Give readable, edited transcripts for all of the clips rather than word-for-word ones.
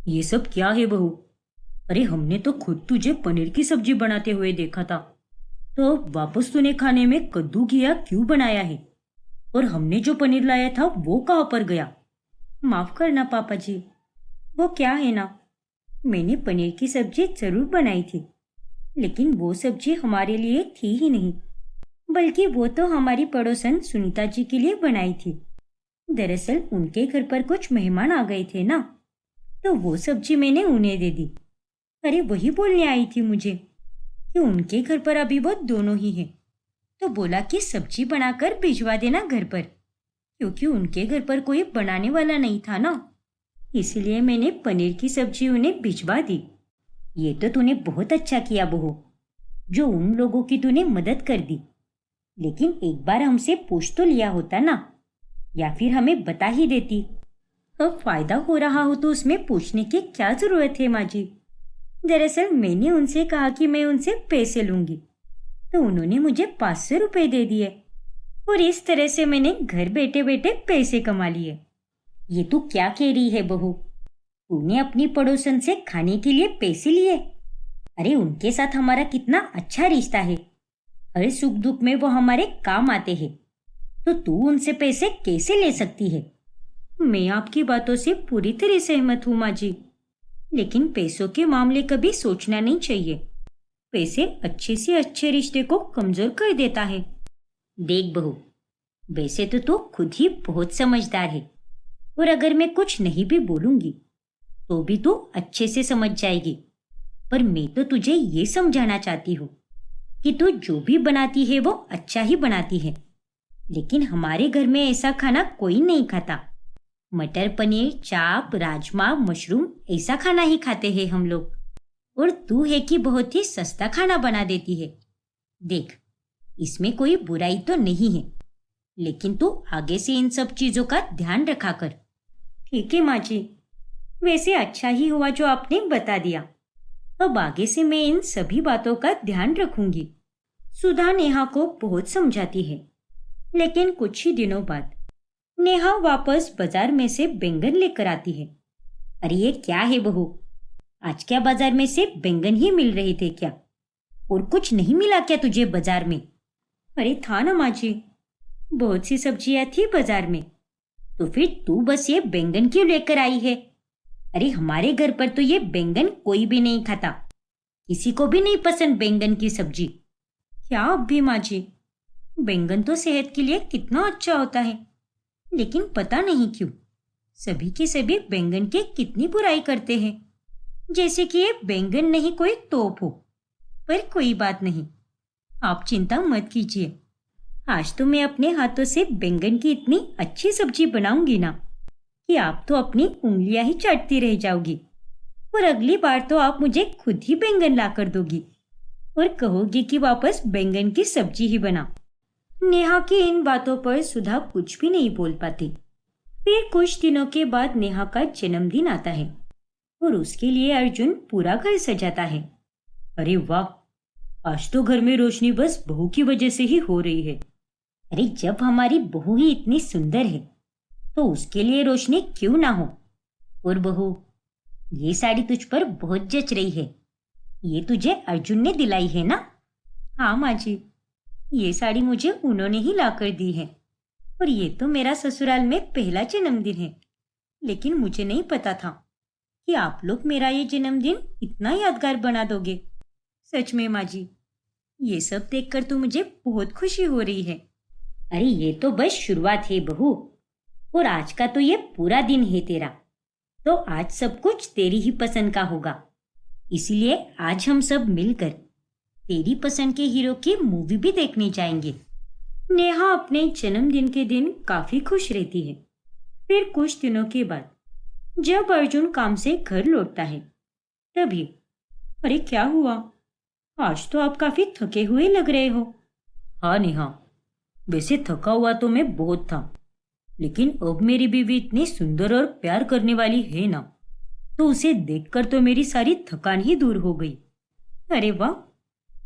ये सब क्या है बहू? अरे हमने तो खुद तुझे पनीर की सब्जी बनाते हुए देखा था। तो अब वापस तूने खाने में कद्दू घिया क्यों बनाया है? और हमने जो पनीर लाया था वो कहाँ पर गया? माफ करना पापा जी, वो क्या है ना, मैंने पनीर की सब्जी जरूर बनाई थी, लेकिन वो सब्जी हमारे लिए थी ही नहीं, बल्कि वो तो हमारी पड़ोसन सुनीता जी के लिए बनाई थी। दरअसल उनके घर पर कुछ मेहमान आ गए थे ना, तो वो सब्जी मैंने उन्हें दे दी। अरे वही बोलने आई थी मुझे कि उनके घर पर अभी वो दोनों ही हैं, तो बोला कि सब्जी बनाकर भिजवा देना घर पर, क्योंकि उनके घर पर कोई बनाने वाला नहीं था ना, इसलिए मैंने पनीर की सब्जी उन्हें भिजवा दी। ये तो तूने बहुत अच्छा किया बहू, जो उन लोगों की तूने मदद कर दी। लेकिन एक बार हमसे पूछ तो लिया होता ना, या फिर हमें बता ही देती। अब फायदा हो रहा हो तो उसमें पूछने की क्या जरूरत है माँ जी? दरअसल मैंने उनसे कहा कि मैं उनसे पैसे लूंगी, तो उन्होंने मुझे 500 रुपए दे दिए, और इस तरह से मैंने घर बैठे बैठे पैसे कमा लिए। ये तू क्या कह रही है बहू? तूने अपनी पड़ोसन से खाने के लिए पैसे लिए? अरे उनके साथ हमारा कितना अच्छा रिश्ता है, हर सुख दुख में वो हमारे काम आते हैं, तो तू उनसे पैसे कैसे ले सकती है? मैं आपकी बातों से पूरी तरह सहमत हूँ माँ जी, लेकिन पैसों के मामले कभी सोचना नहीं चाहिए। पैसे अच्छे से अच्छे रिश्ते को कमजोर कर देता है। देख बहू, वैसे तो तू खुद ही बहुत समझदार है, और अगर मैं कुछ नहीं भी बोलूंगी तो भी तू अच्छे से समझ जाएगी। पर मैं तो तुझे ये समझाना चाहती हूँ कि तू जो भी बनाती है वो अच्छा ही बनाती है, लेकिन हमारे घर में ऐसा खाना कोई नहीं खाता। मटर पनीर, चाप, राजमा, मशरूम, ऐसा खाना ही खाते हैं हम लोग। और तू है कि बहुत ही सस्ता खाना बना देती है। देख, इसमें कोई बुराई तो नहीं है, लेकिन तू आगे से इन सब चीजों का ध्यान रखा कर। ठीक है माँ जी, वैसे अच्छा ही हुआ जो आपने बता दिया। अब आगे से मैं इन सभी बातों का ध्यान रखूंगी। सुधा नेहा को बहुत समझाती है, लेकिन कुछ ही दिनों बाद नेहा वापस बाजार में से बैंगन लेकर आती है। अरे ये क्या है बहू, आज क्या बाजार में से बैंगन ही मिल रहे थे क्या? और कुछ नहीं मिला क्या तुझे बाजार में? अरे था ना माँ जी, बहुत सी सब्जियां थी बाजार में। तो फिर तू बस ये बैंगन क्यों लेकर आई है? अरे हमारे घर पर तो ये बैंगन कोई भी नहीं खाता, किसी को भी नहीं पसंद बैंगन की सब्जी। क्या अब भी माँ जी, बैंगन तो सेहत के लिए कितना अच्छा होता है, लेकिन पता नहीं क्यों सभी के सभी बैंगन की कितनी बुराई करते हैं, जैसे कि ये बैंगन नहीं कोई तोप हो। पर कोई बात नहीं, आप चिंता मत कीजिए। आज तो मैं अपने हाथों से बैंगन की इतनी अच्छी सब्जी बनाऊंगी ना कि आप तो अपनी उंगलियां ही चाटती रह जाओगी। और अगली बार तो आप मुझे खुद ही बैंगन ला कर दोगी और कहोगी कि वापस बैंगन की सब्जी ही बना। नेहा की इन बातों पर सुधा कुछ भी नहीं बोल पाती। फिर कुछ दिनों के बाद नेहा का जन्मदिन आता है, और उसके लिए अर्जुन पूरा घर सजाता है। अरे वाह, आज तो घर में रोशनी बस बहू की वजह से ही हो रही है। अरे जब हमारी बहू ही इतनी सुंदर है, तो उसके लिए रोशनी क्यों ना हो? और बहू, ये साड़ी तुझ पर बहुत जच रही है। ये तुझे अर्जुन ने दिलाई है ना? हाँ माँ जी, ये साड़ी मुझे उन्होंने ही लाकर दी है। और ये तो मेरा ससुराल में पहला जन्मदिन है, लेकिन मुझे नहीं पता था कि आप लोग मेरा ये जन्मदिन इतना यादगार बना दोगे। सच में माँ जी, ये सब देखकर तो मुझे बहुत खुशी हो रही है। अरे ये तो बस शुरुआत है बहू, और आज का तो ये पूरा दिन है तेरा, तो आज सब कुछ तेरी ही पसंद का होगा। इसीलिए आज हम सब मिलकर तेरी पसंद के हीरो की मूवी भी देखने जाएंगे। नेहा अपने जन्मदिन के दिन काफी खुश रहती है। फिर कुछ दिनों के बाद जब अर्जुन काम से घर लौटता है, तभी अरे क्या हुआ, आज तो आप काफी थके हुए लग रहे हो। हाँ नेहा, वैसे थका हुआ तो मैं बहुत था, लेकिन अब मेरी बीवी इतनी सुंदर और प्यार करने वाली है ना, तो उसे देखकर तो मेरी सारी थकान ही दूर हो गई। अरे वाह,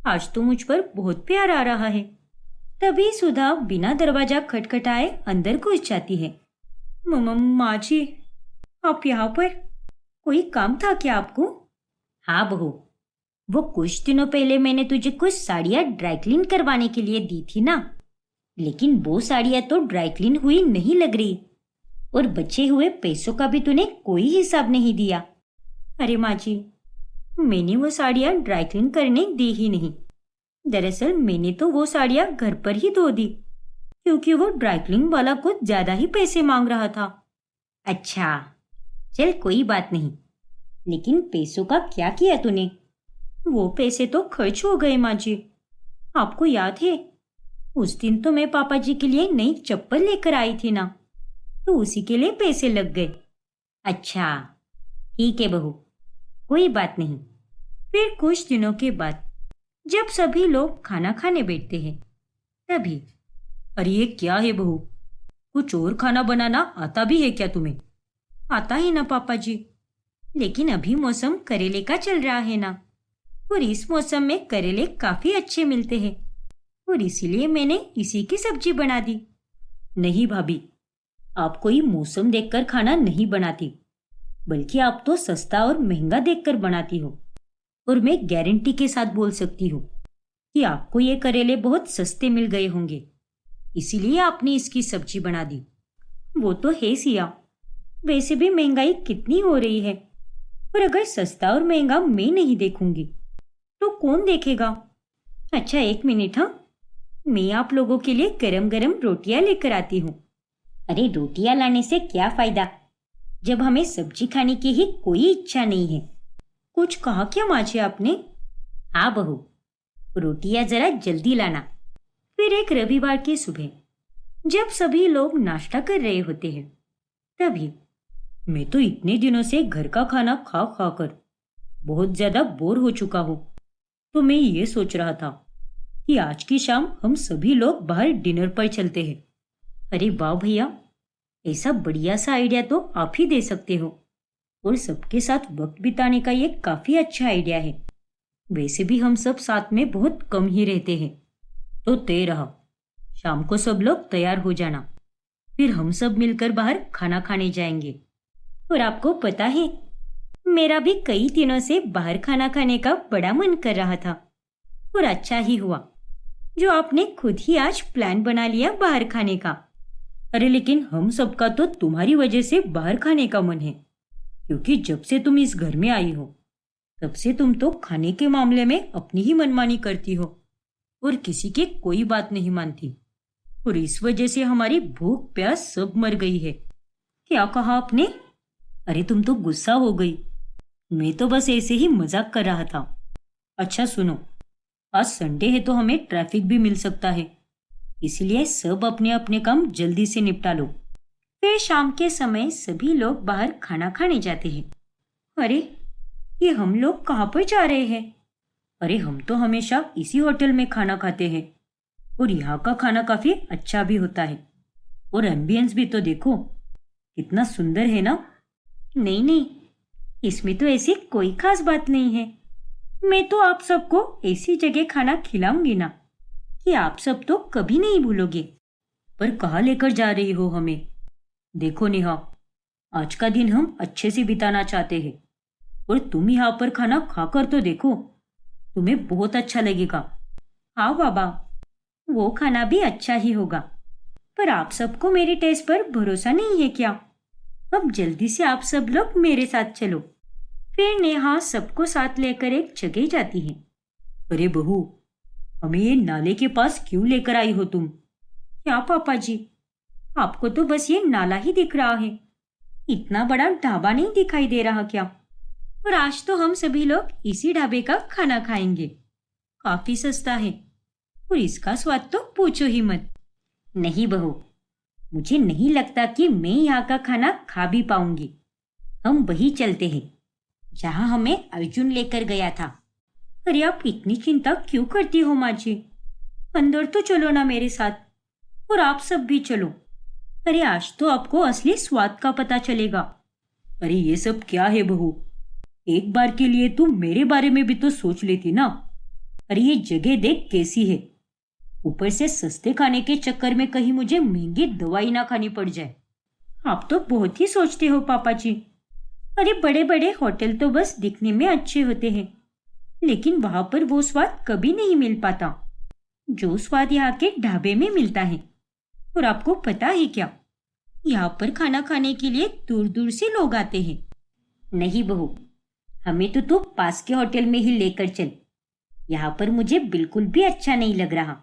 आज तो मुझ पर बहुत प्यार आ रहा है। तभी सुधा बिना दरवाजा खटखटाए अंदर घुस जाती है। माँ जी, आप यहाँ पर? कोई काम था क्या आपको? हाँ बहू, वो कुछ दिनों पहले मैंने तुझे कुछ साड़ियाँ ड्राई क्लीन करवाने के लिए दी थी ना, लेकिन वो साड़ियाँ तो ड्राई क्लीन हुई नहीं लग रही, और बचे हुए पैसों का भी तूने कोई हिसाब नहीं दिया। अरे माँ जी, मैंने वो साड़ियाँ ड्राई क्लीन करने दी ही नहीं। दरअसल मैंने तो वो साड़ियाँ घर पर ही धो दी, क्योंकि वो ड्राई क्लीन वाला कुछ ज्यादा ही पैसे मांग रहा था। अच्छा, चल कोई बात नहीं, लेकिन पैसों का क्या किया तूने? वो पैसे तो खर्च हो गए माँ जी। आपको याद है, उस दिन तो मैं पापा जी के लिए नई चप्पल लेकर आई थी ना, तो उसी के लिए पैसे लग गए। अच्छा, ठीक है बहू, कोई बात नहीं। फिर कुछ दिनों के बाद जब सभी लोग खाना खाने बैठते हैं, तभी, अरे ये क्या है बहू, कुछ और खाना बनाना आता भी है क्या तुम्हें? आता ही ना पापा जी, लेकिन अभी मौसम करेले का चल रहा है ना, और इस मौसम में करेले काफी अच्छे मिलते हैं, और इसीलिए मैंने इसी की सब्जी बना दी। नहीं भाभी, आप कोई मौसम देखकर खाना नहीं बनाती, बल्कि आप तो सस्ता और महंगा देखकर बनाती हो। और मैं गारंटी के साथ बोल सकती हूँ कि आपको ये करेले बहुत सस्ते मिल गए होंगे, इसीलिए आपने इसकी सब्जी बना दी। वो तो है सिया, वैसे भी महंगाई कितनी हो रही है, और अगर सस्ता और महंगा मैं नहीं देखूंगी तो कौन देखेगा? अच्छा एक मिनट, हाँ, मैं आप लोगों के लिए गरम गरम रोटियां लेकर आती हूँ। अरे रोटियां लाने से क्या फायदा, जब हमें सब्जी खाने की ही कोई इच्छा नहीं है। कुछ कहा क्या माँ जी आपने? हाँ बहू, रोटियां जरा जल्दी लाना। फिर एक रविवार की सुबह जब सभी लोग नाश्ता कर रहे होते हैं, तभी, मैं तो इतने दिनों से घर का खाना खा खा कर बहुत ज्यादा बोर हो चुका हूँ, तो मैं ये सोच रहा था कि आज की शाम हम सभी लोग बाहर डिनर पर चलते हैं। अरे वाह भैया, ऐसा बढ़िया सा आइडिया तो आप ही दे सकते हो, और सबके साथ वक्त बिताने का ये काफी अच्छा आइडिया है। वैसे भी हम सब साथ में बहुत कम ही रहते हैं, तो तय रहा, शाम को सब लोग तैयार हो जाना, फिर हम सब मिलकर बाहर खाना खाने जाएंगे। और आपको पता है, मेरा भी कई दिनों से बाहर खाना खाने का बड़ा मन कर रहा था, और अच्छा ही हुआ जो आपने खुद ही आज प्लान बना लिया बाहर खाने का। अरे लेकिन हम सबका तो तुम्हारी वजह से बाहर खाने का मन है, क्योंकि जब से तुम इस घर में आई हो, तब से तुम तो खाने के मामले में अपनी ही मनमानी करती हो, और किसी की कोई बात नहीं मानती, और इस वजह से हमारी भूख प्यास सब मर गई है। क्या कहा आपने? अरे तुम तो गुस्सा हो गई, मैं तो बस ऐसे ही मजाक कर रहा था। अच्छा सुनो, आज संडे है तो हमें ट्रैफिक भी मिल सकता है, इसलिए सब अपने अपने काम जल्दी से निपटा लो। फिर शाम के समय सभी लोग बाहर खाना खाने जाते हैं। अरे ये हम लोग कहाँ पर जा रहे हैं? अरे हम तो हमेशा इसी होटल में खाना खाते हैं, और यहाँ का खाना काफी अच्छा भी होता है, और एम्बियंस भी तो देखो कितना सुंदर है ना। नहीं नहीं, इसमें तो ऐसी कोई खास बात नहीं है। मैं तो आप सबको ऐसी जगह खाना खिलाऊंगी ना कि आप सब तो कभी नहीं भूलोगे। पर कहाँ लेकर जा रही हो हमें? देखो नेहा, आज का दिन हम अच्छे से बिताना चाहते हैं, और तुम यहाँ पर खाना खाकर तो देखो, तुम्हें बहुत अच्छा लगेगा। हाँ बाबा, वो खाना भी अच्छा ही होगा, पर आप सबको मेरे टेस्ट पर भरोसा नहीं है क्या? अब जल्दी से आप सब लोग मेरे साथ चलो। फिर नेहा सबको साथ लेकर एक जगह जाती है। अरे बहू, हमें ये नाले के पास क्यों लेकर आई हो तुम? क्या पापा जी, आपको तो बस ये नाला ही दिख रहा है, इतना बड़ा ढाबा नहीं दिखाई दे रहा क्या? और आज तो हम सभी लोग इसी ढाबे का खाना खाएंगे, काफी सस्ता है, और इसका स्वाद तो पूछो ही मत। नहीं बहू, मुझे नहीं लगता कि मैं यहाँ का खाना खा भी पाऊंगी। हम वही चलते हैं जहाँ हमें अर्जुन लेकर गया था। अरे आप इतनी चिंता क्यों करती हो माँ जी? अंदर तो चलो ना मेरे साथ, और आप सब भी चलो। अरे आज तो आपको असली स्वाद का पता चलेगा। अरे ये सब क्या है बहू, एक बार के लिए तुम मेरे बारे में भी तो सोच लेती ना। अरे ये जगह देख कैसी है, ऊपर से सस्ते खाने के चक्कर में कहीं मुझे महंगी दवाई ना खानी पड़ जाए। आप तो बहुत ही सोचते हो पापा जी। अरे बड़े बड़े होटल तो बस दिखने में अच्छे होते हैं, लेकिन वहां पर वो स्वाद कभी नहीं मिल पाता जो स्वाद यहाँ के ढाबे में मिलता है। और आपको पता है क्या, यहाँ पर खाना खाने के लिए दूर दूर से लोग आते हैं। नहीं बहू, हमें तो तू पास के होटल में ही लेकर चल। यहाँ पर मुझे बिल्कुल भी अच्छा नहीं लग रहा।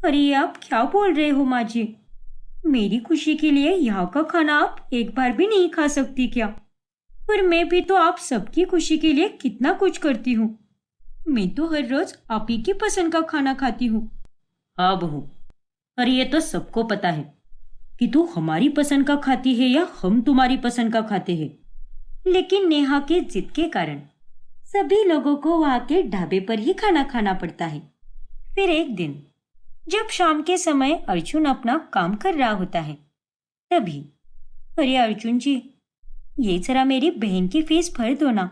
अरे आप क्या बोल रहे हो माँ जी? मेरी खुशी के लिए यहाँ का खाना आप एक बार भी नहीं खा सकती क्या? पर मैं भी तो आप सबकी खुशी के लिए कितना कुछ करती हूँ। मैं तो हर रोज आप ही की पसंद का खाना खाती हूँ। हाँ बहू, अरे ये तो सबको पता है कि तू हमारी पसंद का खाती है या हम तुम्हारी पसंद का खाते हैं। लेकिन नेहा के जिद के कारण सभी लोगों को वहां के ढाबे पर ही खाना खाना पड़ता है। फिर एक दिन जब शाम के समय अर्जुन अपना काम कर रहा होता है, तभी, अरे अर्जुन जी, ये जरा मेरी बहन की फीस भर दो ना।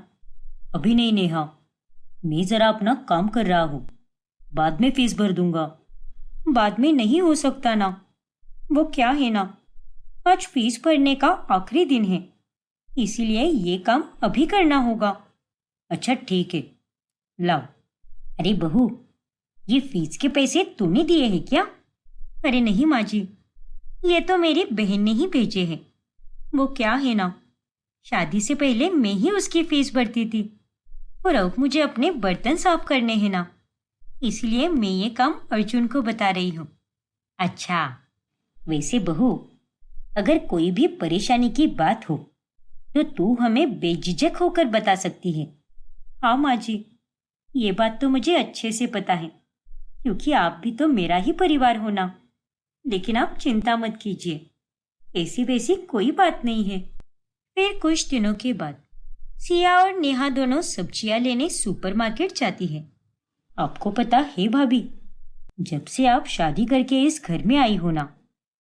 अभी नहीं नेहा, मैं जरा अपना काम कर रहा हूँ, बाद में फीस भर दूंगा। बाद में नहीं हो सकता ना, वो क्या है ना, आज फीस भरने का आखिरी दिन है, इसीलिए ये काम अभी करना होगा। अच्छा ठीक है, लाओ। अरे बहू, ये फीस के पैसे तूने दिए हैं क्या? अरे नहीं माँ जी, ये तो मेरी बहन ने ही भेजे हैं। वो क्या है ना, शादी से पहले मैं ही उसकी फीस भरती थी और अब मुझे अपने बर्तन साफ करने हैं ना, इसलिए मैं ये काम अर्जुन को बता रही हूँ। अच्छा, वैसे बहू, अगर कोई भी परेशानी की बात हो तो तू हमें बेझिझक होकर बता सकती है। हाँ माँ जी, ये बात तो मुझे अच्छे से पता है, क्योंकि आप भी तो मेरा ही परिवार हो ना। लेकिन आप चिंता मत कीजिए, ऐसी वैसी कोई बात नहीं है। फिर कुछ दिनों के बाद सिया और नेहा दोनों सब्जियां लेने सुपरमार्केट जाती है। आपको पता है भाभी, जब से आप शादी करके इस घर में आई हो ना,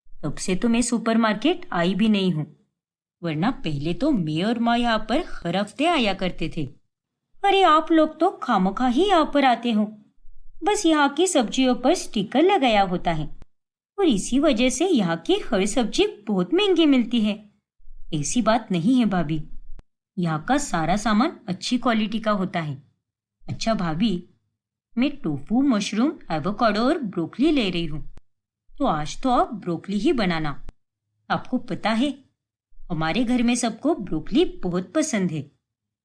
तब से तो मैं सुपरमार्केट आई भी नहीं हूँ। वरना पहले तो मैं और माँ यहाँ पर हर हफ्ते आया करते थे। अरे आप लोग तो खामखा ही यहाँ पर आते हो, बस यहाँ की सब्जियों पर स्टिकर लगाया होता है और इसी वजह से यहाँ की हर सब्जी बहुत महंगी मिलती है। ऐसी बात नहीं है भाभी, यहाँ का सारा सामान अच्छी क्वालिटी का होता है। अच्छा भाभी, मैं टोफू, मशरूम, एवोकाडो और ब्रोकली ले रही हूँ, तो आज तो आप ब्रोकली ही बनाना। आपको पता है, हमारे घर में सबको ब्रोकली बहुत पसंद है।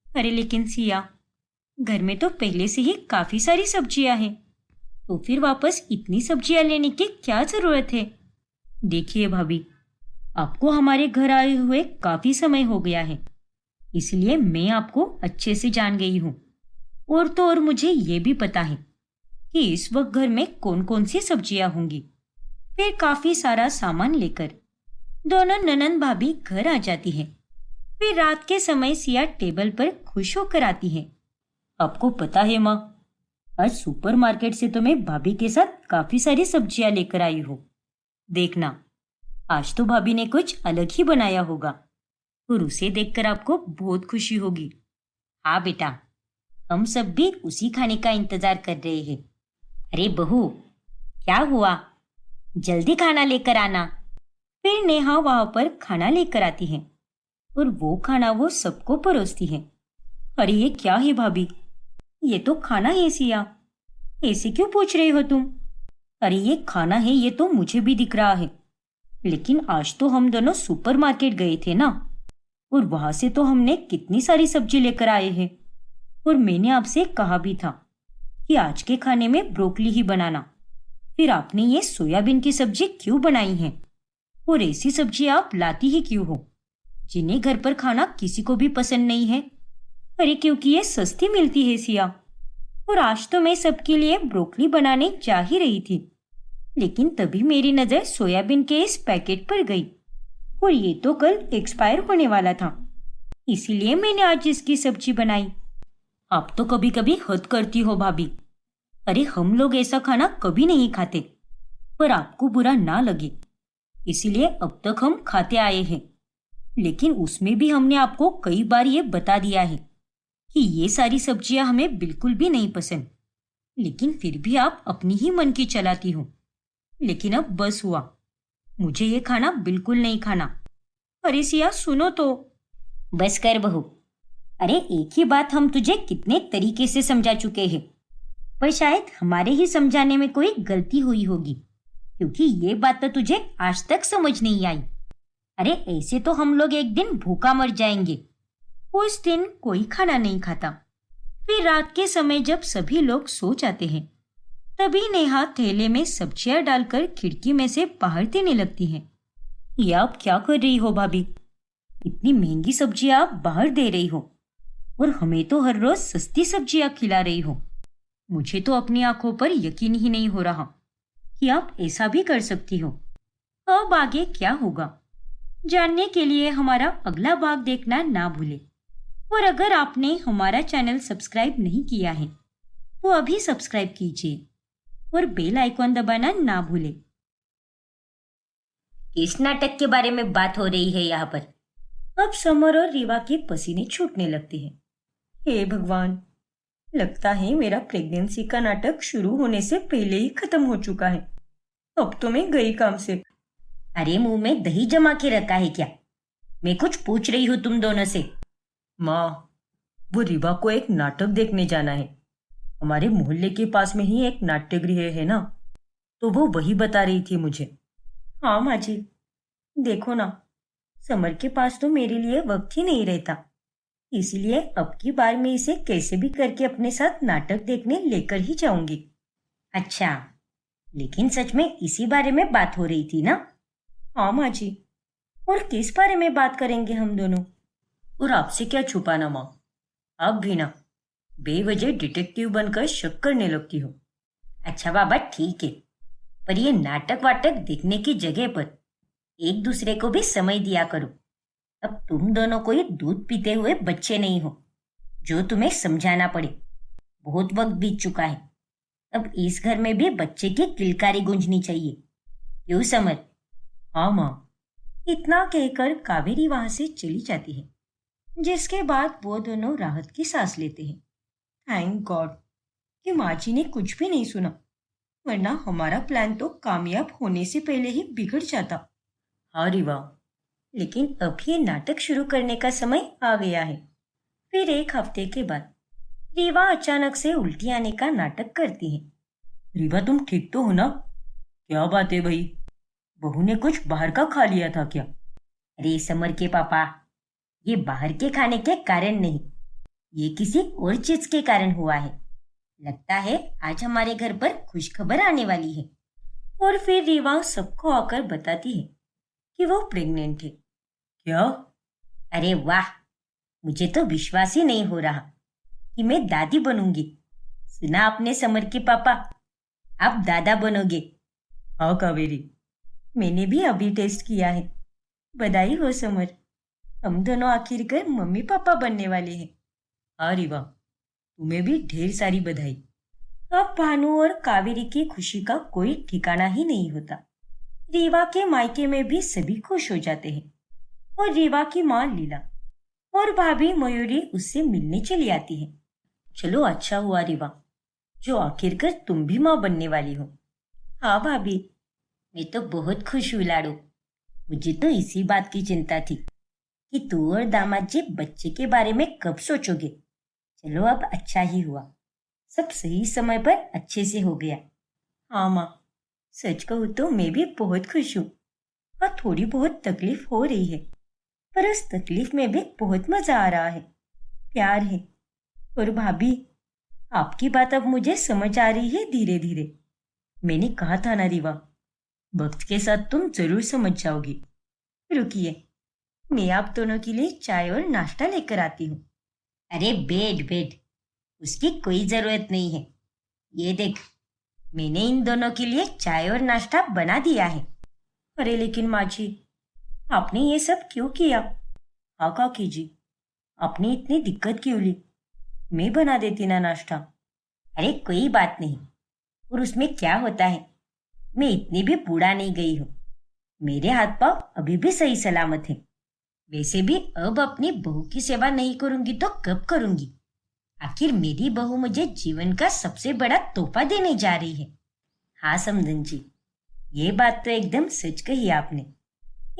अरे लेकिन सिया, घर में तो पहले से ही काफी सारी सब्जियां हैं, तो फिर वापस इतनी सब्जियां लेने की क्या जरूरत है? देखिए भाभी, आपको हमारे घर आए हुए काफी समय हो गया है, इसलिए मैं आपको अच्छे से जान गई हूँ। और तो और मुझे ये भी पता है कि इस वक्त घर में कौन कौन सी सब्जियां होंगी। फिर काफी सारा सामान लेकर दोनों ननंद भाभी घर आ जाती है। फिर रात के समय सिया टेबल पर खुश होकर आती है। आपको पता है माँ, आज सुपरमार्केट से तो मैं भाभी के साथ काफी सारी सब्जियां लेकर आई हूँ। देखना, आज तो भाभी ने कुछ अलग ही बनाया होगा और उसे देखकर आपको बहुत खुशी होगी। हाँ बेटा, हम सब भी उसी खाने का इंतजार कर रहे हैं। अरे बहू, क्या हुआ? जल्दी खाना लेकर आना। फिर नेहा वहां पर खाना लेकर आती है और वो खाना वो सबको परोसती है। अरे ये क्या है भाभी, ये तो खाना है सिया, ऐसे क्यों पूछ रही हो तुम? अरे ये खाना है, ये तो मुझे भी दिख रहा है, लेकिन आज तो हम दोनों सुपरमार्केट गए थे ना, और वहां से तो हमने कितनी सारी सब्जी लेकर आए हैं। और मैंने आपसे कहा भी था कि आज के खाने में ब्रोकली ही बनाना, फिर आपने ये सोयाबीन की सब्जी क्यों बनाई है? और ऐसी सब्जी आप लाती ही क्यों हो जिन्हें घर पर खाना किसी को भी पसंद नहीं है? अरे क्योंकि ये सस्ती मिलती है सिया, और आज तो मैं सबके लिए ब्रोकली बनाने जा ही रही थी, लेकिन तभी मेरी नजर सोयाबीन के इस पैकेट पर गई और ये तो कल एक्सपायर होने वाला था, इसीलिए मैंने आज इसकी सब्जी बनाई। आप तो कभी कभी हद करती हो भाभी। अरे हम लोग ऐसा खाना कभी नहीं खाते, पर आपको बुरा ना लगे इसीलिए अब तक हम खाते आए हैं। लेकिन उसमें भी हमने आपको कई बार ये बता दिया है कि ये सारी सब्जियां हमें बिल्कुल भी नहीं पसंद, लेकिन फिर भी आप अपनी ही मन की चलाती हो। लेकिन अब बस हुआ, मुझे ये खाना बिल्कुल नहीं खाना। अरे सिया सुनो तो। बस कर बहू, अरे एक ही बात हम तुझे कितने तरीके से समझा चुके हैं, पर शायद हमारे ही समझाने में कोई गलती हुई होगी, क्योंकि ये बात तो तुझे आज तक समझ नहीं आई। अरे ऐसे तो हम लोग एक दिन भूखा मर जाएंगे। उस दिन कोई खाना नहीं खाता। फिर रात के समय जब सभी लोग सो जाते हैं, तभी नेहा थैले में सब्जियां डालकर खिड़की में से बाहर देने लगती है। ये आप क्या कर रही हो भाभी? इतनी महंगी सब्जियां आप बाहर दे रही हो और हमें तो हर रोज सस्ती सब्जियां खिला रही हो। मुझे तो अपनी आंखों पर यकीन ही नहीं हो रहा कि आप ऐसा भी कर सकती हो। अब आगे क्या होगा, जानने के लिए हमारा अगला भाग देखना ना भूलें। और अगर आपने हमारा चैनल सब्सक्राइब नहीं किया है तो अभी सब्सक्राइब कीजिए और बेल आइकॉन दबाना ना भूलें। इस नाटक के बारे में बात हो रही है यहाँ पर। अब समर और रीवा के पसीने छूटने लगते हैं। हे भगवान, लगता है मेरा प्रेगनेंसी का नाटक शुरू होने से पहले ही खत्म हो चुका है। अब तो मैं गई काम से। अरे मुंह में दही जमा के रखा है क्या? मैं कुछ पूछ रही हूँ तुम दोनों से। माँ, वो रीवा को एक नाटक देखने जाना है। हमारे मोहल्ले के पास में ही एक नाट्यगृह है ना, तो वो वही बता रही थी मुझे। हाँ माँ जी, देखो ना, समर के पास तो मेरे लिए वक्त ही नहीं रहता, इसलिए अब की बार मैं इसे कैसे भी करके अपने साथ नाटक देखने लेकर ही जाऊंगी। अच्छा, लेकिन सच में इसी बारे में बात हो रही थी ना? हाँ माँ जी। और किस बारे में बात करेंगे हम दोनों? और आपसे क्या छुपाना माँ, आप भी ना बेवजह डिटेक्टिव बनकर शक करने लगती हो। अच्छा बाबा ठीक है, पर ये नाटक वाटक देखने की जगह पर एक दूसरे को भी समय दिया करो। अब तुम दोनों कोई दूध पीते हुए बच्चे नहीं हो जो तुम्हें समझाना पड़े। बहुत वक्त बीत चुका है। अब इस घर में भी बच्चे की किलकारी गूंजनी चाहिए। क्यों समर? हाँ माँ। इतना कहकर कावेरी वहां से चली जाती है, जिसके बाद वो दोनों राहत की सांस लेते हैं। थैंक गॉड कि माँ जी ने कुछ भी नहीं सुना, वरना हमारा प्लान तो कामयाब होने से पहले ही बिगड़ जाता। हाँ रीवा, लेकिन अब ये नाटक शुरू करने का समय आ गया है। फिर एक हफ्ते के बाद रीवा अचानक से उल्टी आने का नाटक करती है। रीवा तुम ठीक तो हो ना? क्या बात है भाई, बहू ने कुछ बाहर का खा लिया था क्या? अरे समर के पापा, ये बाहर के खाने के कारण नहीं, ये किसी और चीज के कारण हुआ है। लगता है आज हमारे घर पर खुशखबर आने वाली है। और फिर रीवा सबको आकर बताती है कि वो प्रेग्नेंट है। क्या? अरे वाह, मुझे तो विश्वास ही नहीं हो रहा कि मैं दादी बनूंगी। सुना आपने समर के पापा, आप दादा बनोगे। हाँ कावेरी, मैंने भी अभी टेस्ट किया है। बधाई हो समर, हम दोनों आखिरकार मम्मी पापा बनने वाले हैं। हाँ रीवा, तुम्हें भी ढेर सारी बधाई। अब भानु और कावेरी की खुशी का कोई ठिकाना ही नहीं होता। रीवा के मायके में भी सभी खुश हो जाते हैं और रीवा की माँ लीला और भाभी मयूरी उससे मिलने चली आती है। चलो अच्छा हुआ रीवा, जो आखिरकार तुम भी माँ बनने वाली हो। हाँ भाभी, मैं तो बहुत खुश हूँ लाडू। मुझे तो इसी बात की चिंता थी कि तू और दामाद जी बच्चे के बारे में कब सोचोगे। चलो अब अच्छा ही हुआ, सब सही समय पर अच्छे से हो गया। हाँ माँ, सच कहूँ तो मैं भी बहुत खुश हूँ। हाँ, थोड़ी बहुत तकलीफ हो रही है, पर उस तकलीफ में भी बहुत मजा आ रहा है, प्यार है। और भाभी, आपकी बात अब मुझे समझ आ रही है धीरे धीरे। मैंने कहा था ना रीवा, वक्त के साथ तुम जरूर समझ जाओगी। रुकिए, मैं आप दोनों के लिए चाय और नाश्ता लेकर आती हूँ। अरे बेड बेड, उसकी कोई जरूरत नहीं है। ये देख, मैंने इन दोनों के लिए चाय और नाश्ता बना दिया है। अरे लेकिन माँ जी, आपने ये सब क्यों किया? हाँ काकी जी, आपने इतनी दिक्कत क्यों ली? मैं बना देती ना नाश्ता। अरे कोई बात नहीं, और उसमें क्या होता है, मैं इतनी भी बूढ़ा नहीं गई हूँ। मेरे हाथ पांव अभी भी सही सलामत हैं। वैसे भी अब अपनी बहू की सेवा नहीं करूंगी तो कब करूंगी? आखिर मेरी बहू मुझे जीवन का सबसे बड़ा तोहफा देने जा रही है। हाँ समधन जी, ये बात तो एकदम सच कही आपने।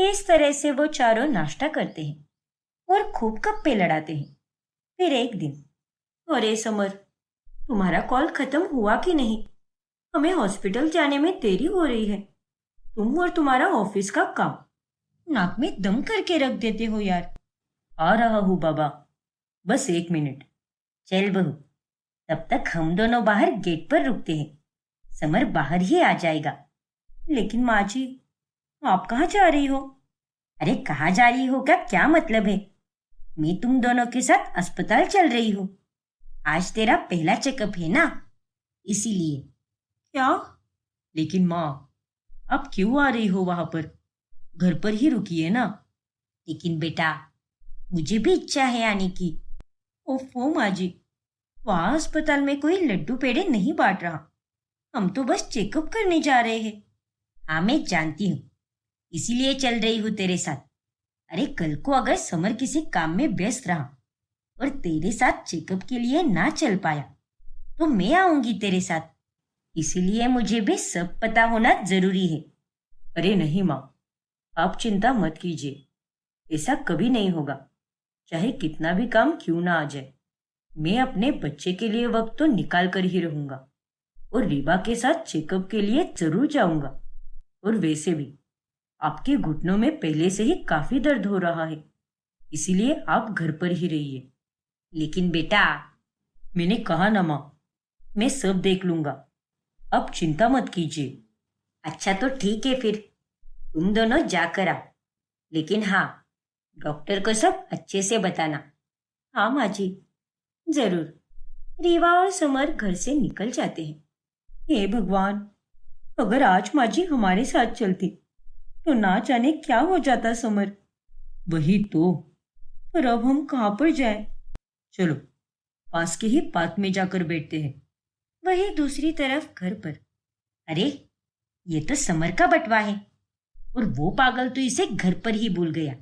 इस तरह से वो चारों नाश्ता करते हैं और खूब गप्पे लड़ाते हैं। फिर एक दिन, अरे समर, तुम्हारा कॉल खत्म हुआ कि नहीं? हमें हॉस्पिटल जाने में देरी हो रही है। तुम और तुम्हारा ऑफिस का काम नाक में दम करके रख देते हो यार। आ रहा हूँ बाबा, बस 1 मिनट। चल बहू, तब तक हम दोनों बाहर गेट पर रुकते हैं। समर बाहर ही आ जाएगा। लेकिन माँ जी, आप कहाँ जा रही हो? अरे कहाँ जा रही हो का क्या मतलब है? मैं तुम दोनों के साथ अस्पताल चल रही हूँ। आज तेरा पहला चेकअप है ना, इसीलिए। क्या? लेकिन माँ, आप क्यों आ रही हो वहां पर? घर पर ही रुकिए ना। लेकिन बेटा, मुझे भी इच्छा है आने की। ओफो माँ जी, वहां अस्पताल में कोई लड्डू पेड़े नहीं बांट रहा। हम तो बस चेकअप करने जा रहे हैं। हाँ मैं जानती हूँ, इसीलिए चल रही हूँ तेरे साथ। अरे कल को अगर समर किसी काम में व्यस्त रहा और तेरे साथ चेकअप के लिए ना चल पाया तो मैं आऊंगी तेरे साथ। इसीलिए मुझे भी सब पता होना जरूरी है। अरे नहीं माँ, आप चिंता मत कीजिए। ऐसा कभी नहीं होगा, चाहे कितना भी काम क्यों ना आ जाए। मैं अपने बच्चे के लिए वक्त तो निकाल कर ही रहूंगा और रीबा के साथ चेकअप के लिए जरूर जाऊंगा। और वैसे भी आपके घुटनों में पहले से ही काफी दर्द हो रहा है, इसीलिए आप घर पर ही रहिए। लेकिन बेटा, मैंने कहा ना माँ, मैं सब देख लूंगा, आप चिंता मत कीजिए। अच्छा तो ठीक है, फिर तुम दोनों जाकर आओ। लेकिन हाँ, डॉक्टर को सब अच्छे से बताना। हाँ माँ जी, जरूर। रीवा और समर घर से निकल जाते हैं। हे भगवान, अगर आज माँ जी हमारे साथ चलती तो ना जाने क्या हो जाता समर। वही तो, पर अब हम कहाँ पर जाएं? चलो पास के ही पार्क में जाकर बैठते हैं। वही दूसरी तरफ घर पर, अरे ये तो समर का बटवा है और वो पागल तो इसे घर पर ही भूल गया।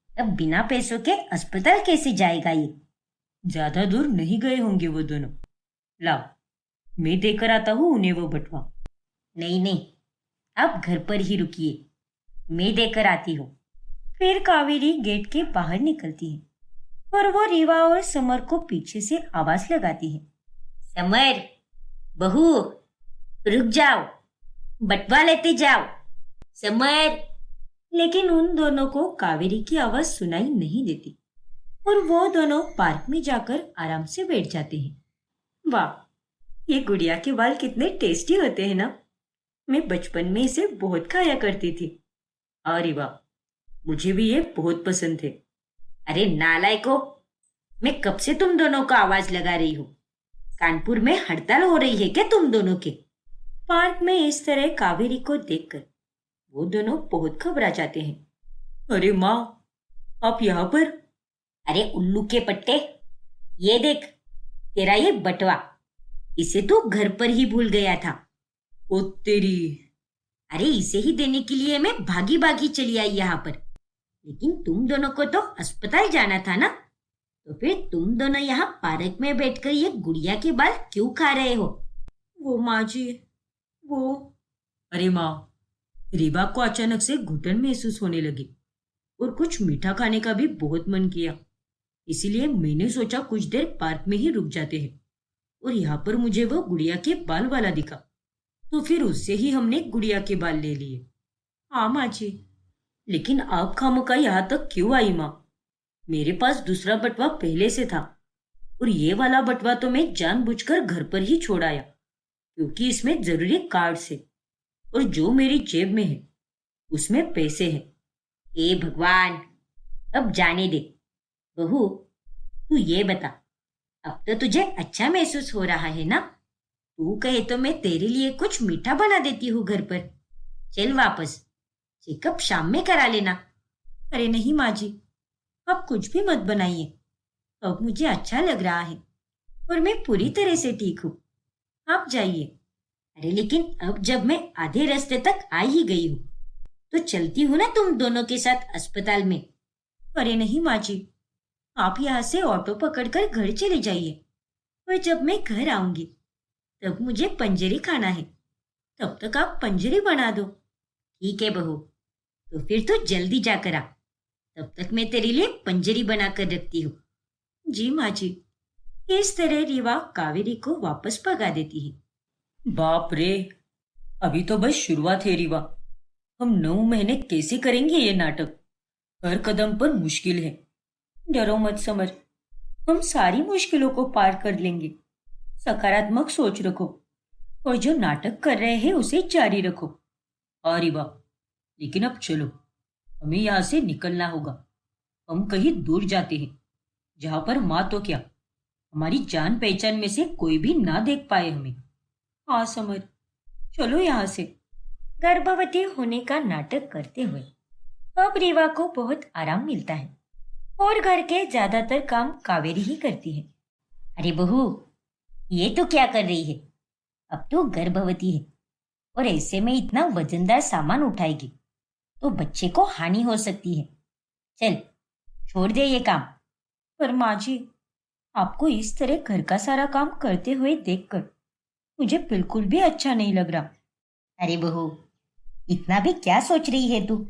अब बिना पैसों के अस्पताल कैसे जाएगा ये? ज्यादा दूर नहीं गए होंगे वो दोनों। लाओ, मैं देकर आता हूँ उन्हें वो बटवा। नहीं नहीं, आप घर पर ही रुकिए, मैं देकर आती हूँ। फिर कावेरी गेट के बाहर निकलती है और वो रीवा और समर को पीछे से आवाज लगाती है। समर, बहू, रुक जाओ, बटवा लेते जाओ। समर। लेकिन उन दोनों को कावेरी की आवाज सुनाई नहीं देती और वो दोनों पार्क में जाकर आराम से बैठ जाते हैं। वाह, ये गुड़िया के बाल कितने टेस्टी होते हैं ना। मैं बचपन में इसे बहुत खाया करती थी। अरे वाह, मुझे भी ये बहुत पसंद थे। अरे नालायको, मैं कब से तुम दोनों को आवाज लगा रही हूँ। कानपुर में हड़ताल हो रही है क्या तुम दोनों के? पार्क में इस तरह कावेरी को देखकर वो दोनों बहुत घबरा जाते हैं। अरे माँ, आप यहाँ पर? अरे उल्लू के पट्टे, ये देख तेरा ये बटवा, इसे तो घर पर ही भूल गया था। ओ तेरी। अरे इसे ही देने के लिए मैं भागी भागी चली आई यहाँ पर। लेकिन तुम दोनों को तो अस्पताल जाना था ना, तो फिर तुम दोनों यहाँ पार्क में बैठकर ये गुड़िया के बाल क्यों खा रहे हो? वो माँ जी, वो। अरे माँ, रीबा को अचानक से घुटन महसूस होने लगी और कुछ मीठा खाने का भी बहुत मन किया। इसीलिए मैंने सोचा कुछ देर पार्क में ही रुक जाते हैं और यहाँ पर मुझे वो गुड़िया के बाल वाला दिखा, तो फिर उससे ही हमने गुड़िया के बाल ले लिए। हाँ माँ जी। लेकिन आप खामखा यहाँ तक क्यों आई माँ? मेरे पास दूसरा बटवा पहले से था और ये वाला बटवा तो मैं जानबूझकर घर पर ही छोड़ आया, क्योंकि इसमें जरूरी कार्ड्स है और जो मेरी जेब में है उसमें पैसे हैं। हे भगवान, अब जाने दे। बहू, तू ये बता, अब तो तुझे अच्छा महसूस हो रहा है ना? तू कहे तो मैं तेरे लिए कुछ मीठा बना देती हूँ घर पर। चल वापस, चेकअप शाम में करा लेना। अरे नहीं माँ जी, आप कुछ भी मत बनाइए, अब मुझे अच्छा लग रहा है और मैं पूरी तरह से ठीक हूँ। आप जाइए। अरे लेकिन अब जब मैं आधे रास्ते तक आ ही गई हूँ तो चलती हूँ ना तुम दोनों के साथ अस्पताल में। अरे नहीं माँ जी, आप यहाँ से ऑटो पकड़कर घर चले जाइए और जब मैं घर आऊंगी तब मुझे पंजरी खाना है, तब तक आप पंजरी बना दो। ठीक है बहू, तो फिर तो जल्दी जाकर आ, तब तक मैं तेरे लिए पंजरी बना कर रखती हूँ। जी माँ जी। इस तरह रीवा कावेरी को वापस भगा देती है। बाप रे, अभी तो बस शुरुआत है रीवा। हम 9 महीने कैसे करेंगे ये नाटक? हर कदम पर मुश्किल है। डरो मत समर, हम सारी मुश्किलों को पार कर लेंगे। सकारात्मक सोच रखो और जो नाटक कर रहे हैं उसे जारी रखो। हाँ रीवा, लेकिन अब चलो, हमें यहाँ से निकलना होगा। हम कहीं दूर जाते हैं, जहां पर माँ तो क्या, हमारी जान पहचान में से कोई भी ना देख पाए हमें। हाँ समर, चलो यहाँ से। गर्भवती होने का नाटक करते हुए अब रीवा को बहुत आराम मिलता है और घर के ज्यादातर काम कावेरी ही करती है। अरे बहू, ये तो क्या कर रही है? अब तो गर्भवती है और ऐसे में इतना वजनदार सामान उठाएगी तो बच्चे को हानि हो सकती है। चल, छोड़ दे ये काम। पर माँ जी, आपको इस तरह घर का सारा काम करते हुए देखकर मुझे बिल्कुल भी अच्छा नहीं लग रहा। अरे बहू, इतना भी क्या सोच रही है तू?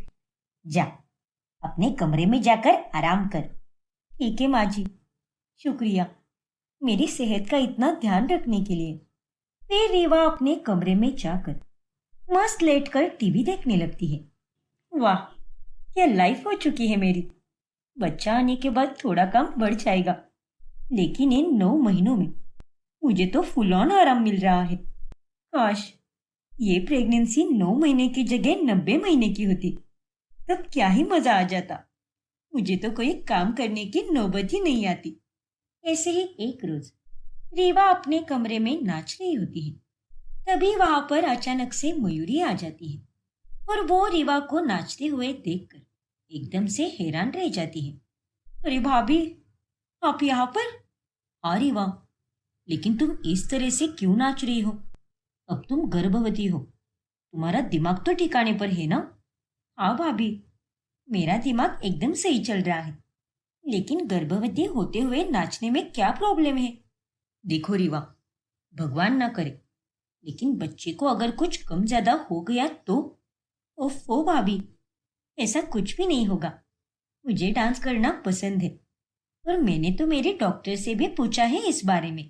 जा, अपने कमरे में जाकर आराम कर। ठीक है माँ जी, शुक्रिया मेरी सेहत का इतना ध्यान रखने के लिए। फिर रीवा अपने कमरे में जाकर मस्त लेटकर टीवी देखने लगती है। वाह, क्या लाइफ हो चुकी है मेरी। बच्चा आने के बाद थोड़ा काम बढ़ जाएगा, लेकिन इन 9 महीनों में मुझे तो फुल ऑन आराम मिल रहा है। काश ये प्रेगनेंसी 9 महीने की जगह 90 महीने की होती, तब क्या ही मजा आ जाता। मुझे तो कोई काम करने की नौबत ही नहीं आती। ऐसे ही एक रोज रीवा अपने कमरे में नाच रही होती है। तभी वहां पर अचानक से मयूरी आ जाती है और वो रीवा को नाचते हुए देखकर एकदम से हैरान रह जाती है। अरे भाभी, आप यहाँ पर? हाँ रीवा, लेकिन तुम इस तरह से क्यों नाच रही हो? अब तुम गर्भवती हो, तुम्हारा दिमाग तो ठिकाने पर है ना? हाँ भाभी, मेरा दिमाग एकदम सही चल रहा है, लेकिन गर्भवती होते हुए नाचने में क्या प्रॉब्लम है? देखो रीवा, भगवान ना करे, लेकिन बच्चे को अगर कुछ कम ज्यादा हो गया तो? ओफो भाभी, ऐसा कुछ भी नहीं होगा। मुझे डांस करना पसंद है और मैंने तो मेरे डॉक्टर से भी पूछा है इस बारे में,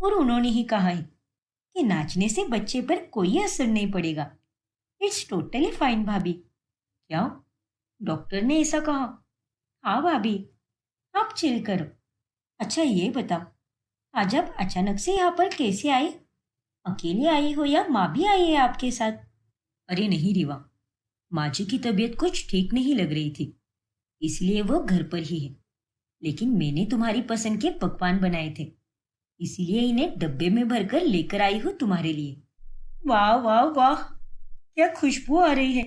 और उन्होंने ही कहा है कि नाचने से बच्चे पर कोई असर नहीं पड़ेगा। इट्स टोटली फाइन भाभी। क्या? डॉक्टर ने ऐसा कहा? हाँ भाभी, आप चिल करो। अच्छा ये बताओ, आज आप अचानक से यहाँ पर कैसे आई? अकेले आई हो या माँ भी आई है आपके साथ? अरे नहीं रीवा, माँ जी की तबीयत कुछ ठीक नहीं लग रही थी, इसलिए वो घर पर ही है। लेकिन मैंने तुम्हारी पसंद के पकवान बनाए थे, इसलिए इन्हें डब्बे में भरकर लेकर आई हूँ तुम्हारे लिए। वाह वाह वाह, क्या खुशबू आ रही है।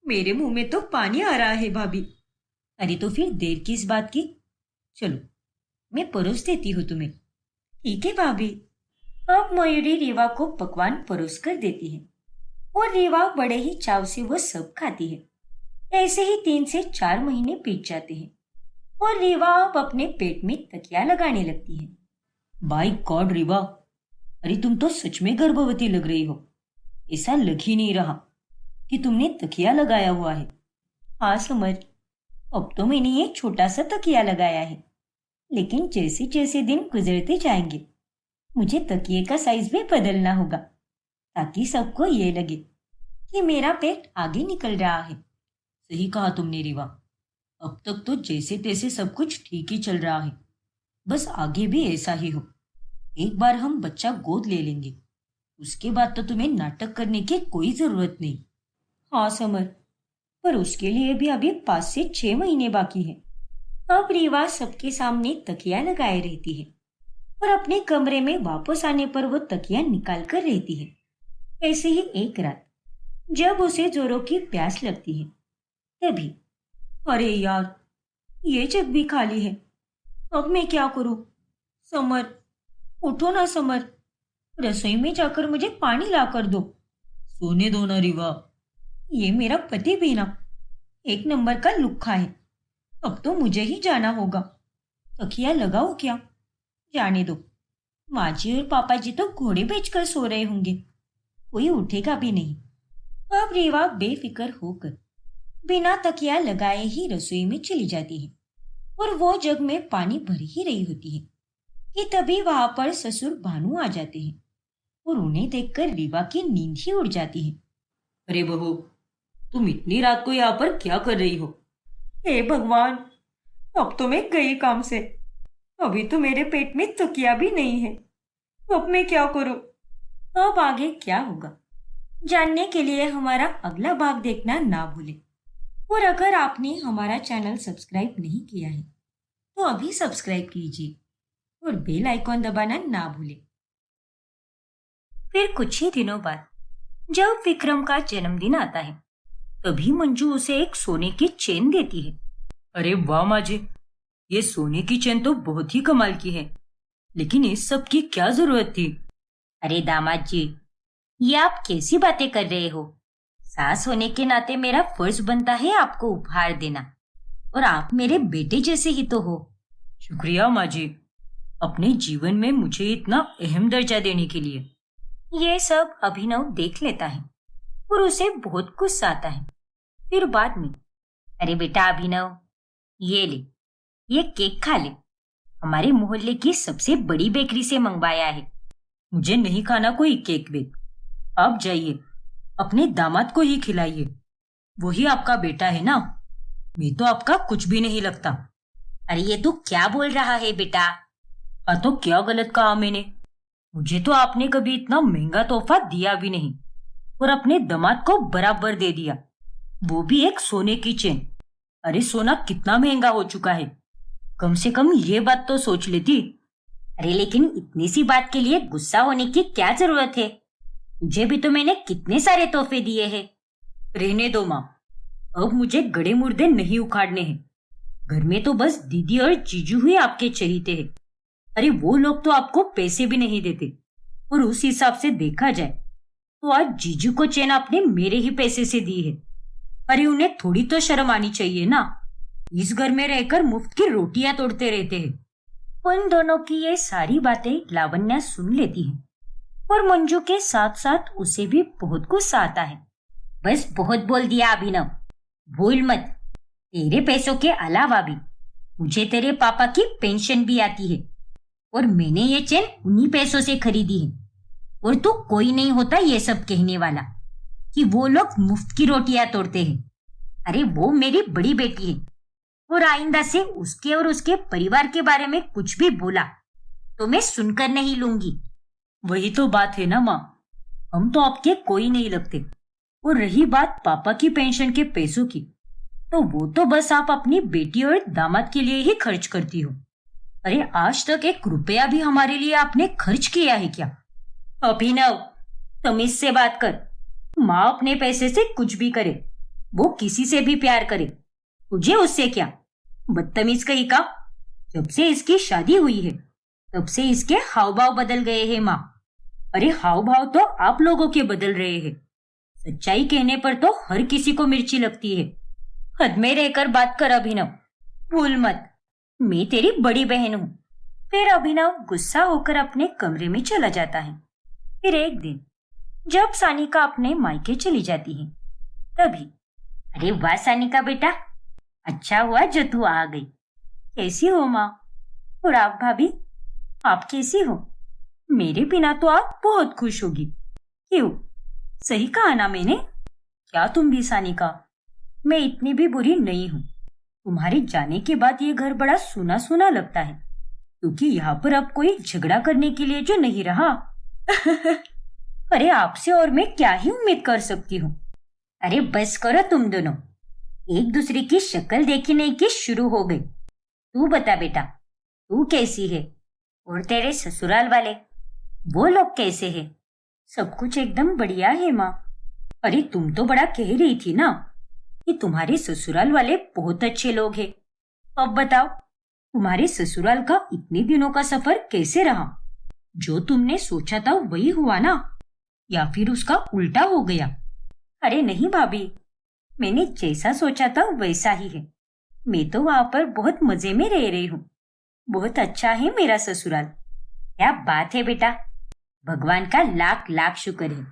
मेरे मुंह में तो पानी आ रहा है भाभी। अरे तो फिर देर किस बात की? चलो, मैं परोस देती हूँ तुम्हें। ठीक है भाभी। अब मयूरी रीवा को पकवान परोस कर देती है और रीवा बड़े ही चाव से वो सब खाती है। ऐसे ही 3 से 4 महीने बीत जाते हैं और रीवा अब अपने पेट में तकिया लगाने लगती है। बाय गॉड रीवा, अरे तुम तो सच में गर्भवती लग रही हो। ऐसा लग ही नहीं रहा कि तुमने तकिया लगाया हुआ है। हाँ समर, अब तो मैंने ये छोटा सा तकिया लगाया है, लेकिन जैसे जैसे दिन गुजरते जाएंगे मुझे तकिए का साइज भी बदलना होगा, ताकि सबको ये लगे कि मेरा पेट आगे निकल रहा है। सही कहा तुमने रीवा, अब तक तो जैसे तैसे सब कुछ ठीक ही चल रहा है, बस आगे भी ऐसा ही हो। एक बार हम बच्चा गोद ले लेंगे, उसके बाद तो तुम्हें नाटक करने की कोई जरूरत नहीं। हाँ समर, पर उसके लिए भी अभी 5 से 6 महीने बाकी है। अब रीवा सबके सामने तकिया लगाए रहती है और अपने कमरे में वापस आने पर वो तकिया निकाल कर रहती है। ऐसे ही एक रात जब उसे जोरों की प्यास लगती है, तभी अरे यार, ये जग भी खाली है। अब मैं क्या करूं? समर, उठो ना समर, रसोई में जाकर मुझे पानी ला कर दो। सोने दो ना रीवा। ये मेरा पति भी ना एक नंबर का लुक्खा है। अब तो मुझे ही जाना होगा। तकिया लगाओ क्या? जाने दो, माँ जी और पापा जी तो घोड़े बेचकर सो रहे होंगे, कोई उठेगा भी नहीं। अब रीवा बेफिक्र होकर बिना तकिया लगाए ही रसोई में चली जाती है और वो जग में पानी भर ही रही होती है कि तभी वहां पर ससुर भानु आ जाते हैं और उन्हें देखकर रीवा की नींद ही उड़ जाती है। अरे बहू, तुम इतनी रात को यहाँ पर क्या कर रही हो? हे भगवान, अब तो मैं गई काम से। अभी तो मेरे पेट में तकिया भी नहीं है। अब मैं क्या करूं? अब आगे क्या होगा जानने के लिए हमारा अगला भाग देखना ना भूलें। और अगर आपने हमारा चैनल सब्सक्राइब नहीं किया है तो अभी सब्सक्राइब कीजिए और बेल आइकॉन दबाना ना भूलें। फिर कुछ ही दिनों बाद जब विक्रम का जन्मदिन आता है तभी मंजू उसे एक सोने की चेन देती है। अरे वाह माँ जी, ये सोने की चेन तो बहुत ही कमाल की है, लेकिन इस सब की क्या जरूरत थी? अरे दामाद जी, ये आप कैसी बातें कर रहे हो? सास होने के नाते मेरा फर्ज बनता है आपको उपहार देना, और आप मेरे बेटे जैसे ही तो हो। शुक्रिया माँ जी, अपने जीवन में मुझे इतना अहम दर्जा देने के लिए। ये सब अभिनव देख लेता है और उसे बहुत गुस्सा आता है। फिर बाद में, अरे बेटा अभिनव, ये ले, ये केक खा ले, हमारे मोहल्ले की सबसे बड़ी बेकरी से मंगवाया है। मुझे नहीं खाना कोई केक वेक। आप जाइए, अपने दामाद को ही खिलाइए, वही आपका बेटा है ना। मैं तो आपका कुछ भी नहीं लगता। अरे ये तू क्या बोल रहा है बेटा? हाँ तो क्या गलत कहा मैंने? मुझे तो आपने कभी इतना महंगा तोहफा दिया भी नहीं, और अपने दामाद को बराबर दे दिया, वो भी एक सोने की चेन। अरे सोना कितना महंगा हो चुका है, कम से कम ये बात तो सोच लेती। अरे लेकिन इतनी सी बात के लिए गुस्सा होने की क्या जरूरत है? मुझे भी तो मैंने कितने सारे तोहफे दिए हैं। रहने दो माँ, अब मुझे गड़े मुर्दे नहीं उखाड़ने हैं। घर में तो बस दीदी और जीजू ही आपके चहीते हैं। अरे वो लोग तो आपको पैसे भी नहीं देते, और उस हिसाब से देखा जाए तो आज जीजू को चेन आपने मेरे ही पैसे से दी है। अरे उन्हें थोड़ी तो शर्म आनी चाहिए ना, इस घर में रहकर मुफ्त की रोटियां तोड़ते रहते हैं। उन दोनों की ये सारी बातें लावण्या सुन लेती है और मंजू के साथ साथ उसे भी बहुत गुस्सा आता है। बस बहुत बोल दिया अभिनव, भूल मत, तेरे पैसों के अलावा भी मुझे तेरे पापा की पेंशन भी आती है, और मैंने ये चेन उन्हीं पैसों से खरीदी है। और तू कोई नहीं होता ये सब कहने वाला कि वो लोग मुफ्त की रोटियां तोड़ते हैं। अरे वो मेरी बड़ी बेटी है, और आइंदा से उसके और उसके परिवार के बारे में कुछ भी बोला तो मैं सुनकर नहीं लूंगी। वही तो बात है ना माँ, हम तो आपके कोई नहीं लगते। और रही बात पापा की पेंशन के पैसों की, तो वो तो बस आप अपनी बेटी और दामाद के लिए ही खर्च करती हो। अरे आज तक 1 रुपया भी हमारे लिए आपने खर्च किया है क्या? अभिनव, तमीज से बात कर। माँ अपने पैसे से कुछ भी करे, वो किसी से भी प्यार करे, तुझे उससे क्या? बदतमीज कहीं का। जब से इसकी शादी हुई है तब से इसके हाव भाव बदल गए हैं माँ। अरे हाव भाव तो आप लोगों के बदल रहे हैं, सच्चाई कहने पर तो हर किसी को मिर्ची लगती है। हद में रहकर बात कर अभिनव, भूल मत, मैं तेरी बड़ी बहन हूं। फिर अभिनव गुस्सा होकर अपने कमरे में चला जाता है। फिर एक दिन जब सानिका अपने मायके चली जाती है तभी, अरे वाह सानिका बेटा, अच्छा हुआ जो तू आ गई। कैसी हो माँ? और आप भाभी, आप कैसी हो? मेरे बिना तो आप बहुत खुश होगी। क्यों, सही कहा ना मैंने? क्या तुम भी सानिका? मैं इतनी भी बुरी नहीं हूँ। तुम्हारे जाने के बाद ये घर बड़ा सूना सूना लगता है, क्योंकि यहाँ पर अब कोई झगड़ा करने के लिए जो नहीं रहा। अरे आपसे और मैं क्या ही उम्मीद कर सकती हूँ? अरे बस करो तुम दोनों, एक दूसरे की शक्ल देखने की शुरू हो गई। तू बता बेटा, तू कैसी है? और तेरे ससुराल वाले, वो लोग कैसे हैं? सब कुछ एकदम बढ़िया है माँ। अरे तुम तो बड़ा कह रही थी ना कि तुम्हारे ससुराल वाले बहुत अच्छे लोग हैं। अब बताओ, तुम्हारे ससुराल का इतने दिनों का सफर कैसे रहा? जो तुमने सोचा था वही हुआ ना, या फिर उसका उल्टा हो गया? अरे नहीं भाभी, मैंने जैसा सोचा था वैसा ही है। मैं तो वहां पर बहुत मजे में रह रही हूँ। बहुत अच्छा है मेरा ससुराल। क्या बात है बेटा, भगवान का लाख लाख शुक्र है।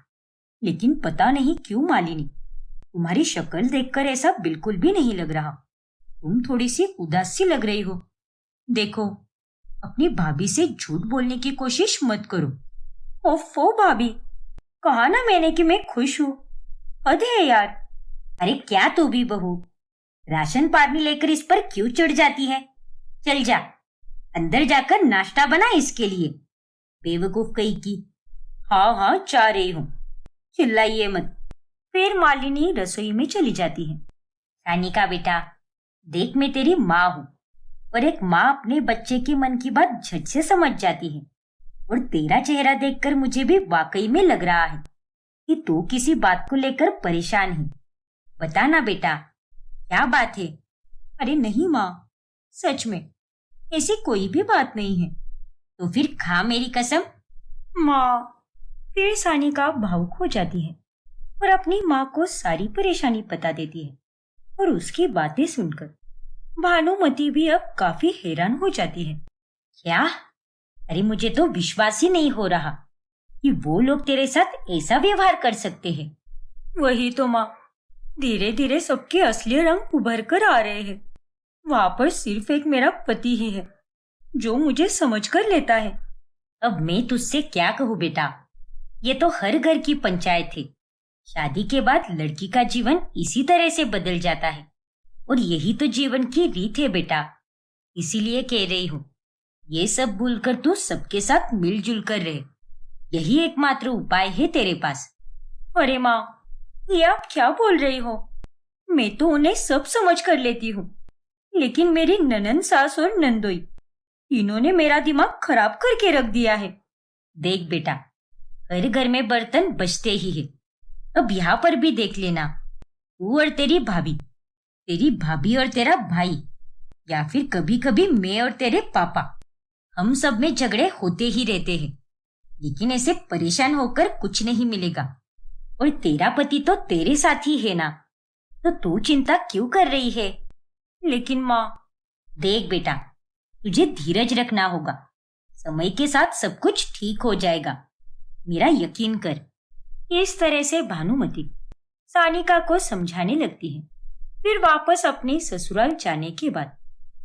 लेकिन पता नहीं क्यों मालिनी, तुम्हारी शक्ल देखकर ऐसा बिल्कुल भी नहीं लग रहा। तुम थोड़ी सी उदास सी लग रही हो। देखो, अपनी भाभी से झूठ बोलने की कोशिश मत करो। ओफो भाभी, कहा ना मैंने कि मैं खुश हूँ। हद है यार। अरे क्या तू भी बहू, राशन पानी लेकर इस पर क्यों चिढ़ जाती है? चल जा, अंदर जाकर नाश्ता बना इसके लिए, बेवकूफ कहीं की। हाँ हाँ, जा रही हूँ। चिल्लाइए मत। फिर मालिनी रसोई में चली जाती है। सानिका बेटा, देख मैं तेरी माँ हूँ, और एक माँ अपने बच्चे के मन की बात झट से समझ जाती है। और तेरा चेहरा देखकर मुझे भी वाकई में लग रहा है कि तू किसी बात को लेकर परेशान है। बता ना बेटा, क्या बात है? अरे नहीं माँ, सच में ऐसी कोई भी बात नहीं है। तो फिर खा मेरी कसम। माँ, फिर सानिका भावुक हो जाती है और अपनी माँ को सारी परेशानी बता देती है। और उसकी बातें सुनकर भानुमति भी अब काफी हैरान हो जाती है। क्या? अरे मुझे तो विश्वास ही नहीं हो रहा कि वो लोग तेरे साथ ऐसा व्यवहार कर सकते हैं। वही तो माँ, धीरे धीरे सबके असली रंग उभर कर आ रहे हैं। वहां पर सिर्फ एक मेरा पति ही है जो मुझे समझ कर लेता है। अब मैं तुझसे क्या कहूँ बेटा, ये तो हर घर की पंचायत है। शादी के बाद लड़की का जीवन इसी तरह से बदल जाता है, और यही तो जीवन की रीत है बेटा। इसीलिए कह रही हूँ, ये सब भूलकर तू सबके साथ मिलजुल कर रहे। यही एकमात्र उपाय है तेरे पास। अरे माँ, ये आप क्या बोल रही हो? मैं तो उन्हें सब समझ कर लेती हूँ, लेकिन मेरी ननंद सास और नंदोई, इन्होंने मेरा दिमाग खराब करके रख दिया है। देख बेटा, हर घर में बर्तन बचते ही है। अब यहाँ पर भी देख लेना, तू और तेरी भाभी और तेरा भाई, या फिर कभी कभी मैं और तेरे पापा, हम सब में झगड़े होते ही रहते हैं। लेकिन ऐसे परेशान होकर कुछ नहीं मिलेगा। और तेरा पति तो तेरे साथ ही है ना, तो तू चिंता क्यों कर रही है? लेकिन माँ, देख बेटा, तुझे धीरज रखना होगा। समय के साथ सब कुछ ठीक हो जाएगा, मेरा यकीन कर। इस तरह से भानुमति सानिका को समझाने लगती है। फिर वापस अपने ससुराल जाने के बाद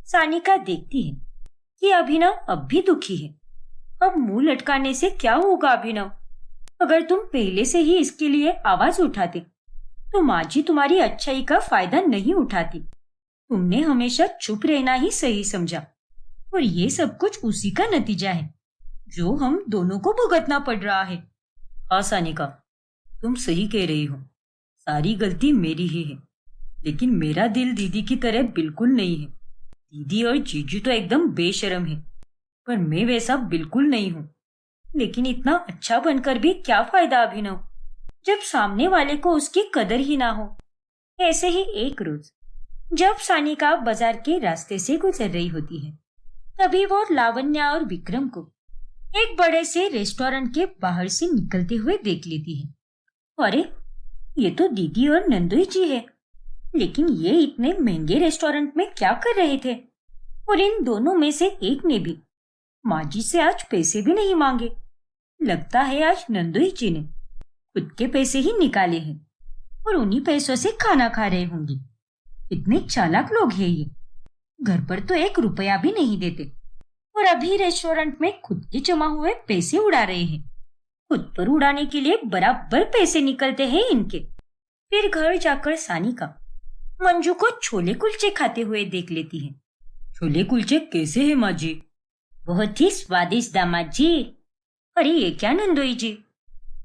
सानिका देखती है कि अभिनव अब भी दुखी है। अब मुंह लटकाने से क्या होगा अभिनव? अगर तुम पहले से ही इसके लिए आवाज उठाते तो माँ जी तुम्हारी अच्छाई का फायदा नहीं उठाती। तुमने हमेशा चुप रहना ही सही समझा, और ये सब कुछ उसी का नतीजा है जो हम दोनों को भुगतना पड़ रहा है। हाँ सानिका, तुम सही कह रही हो। सारी गलती मेरी ही है, लेकिन मेरा दिल दीदी की तरह बिल्कुल नहीं है। दीदी और जीजू तो एकदम बेशर्म है, पर मैं वैसा बिल्कुल नहीं हूँ। लेकिन इतना अच्छा बनकर भी क्या फायदा अभिनव, जब सामने वाले को उसकी कदर ही ना हो। ऐसे ही एक रोज जब सानिका बाजार के रास्ते से गुजर रही होती है, तभी वो लावण्या और विक्रम को एक बड़े से रेस्टोरेंट के बाहर से निकलते हुए देख लेती है। अरे, ये तो दीदी और नंदोई जी है, लेकिन ये इतने महंगे रेस्टोरेंट में क्या कर रहे थे? और इन दोनों में से एक ने भी माँ जी से आज पैसे भी नहीं मांगे। लगता है आज नंदोई जी ने खुद के पैसे ही निकाले हैं और उन्हीं पैसों से खाना खा रहे होंगे। इतने चालाक लोग हैं ये। घर पर तो 1 रुपया भी नहीं देते और अभी रेस्टोरेंट में खुद के जमा हुए पैसे उड़ा रहे हैं। खुद पर उड़ाने के लिए बराबर पैसे निकलते हैं इनके। फिर घर जाकर सानिका मंजू को छोले कुलचे खाते हुए देख लेती है। छोले कुलचे कैसे हैं माँ जी? बहुत ही स्वादिष्ट दामाद जी। अरे ये क्या नंदोई जी,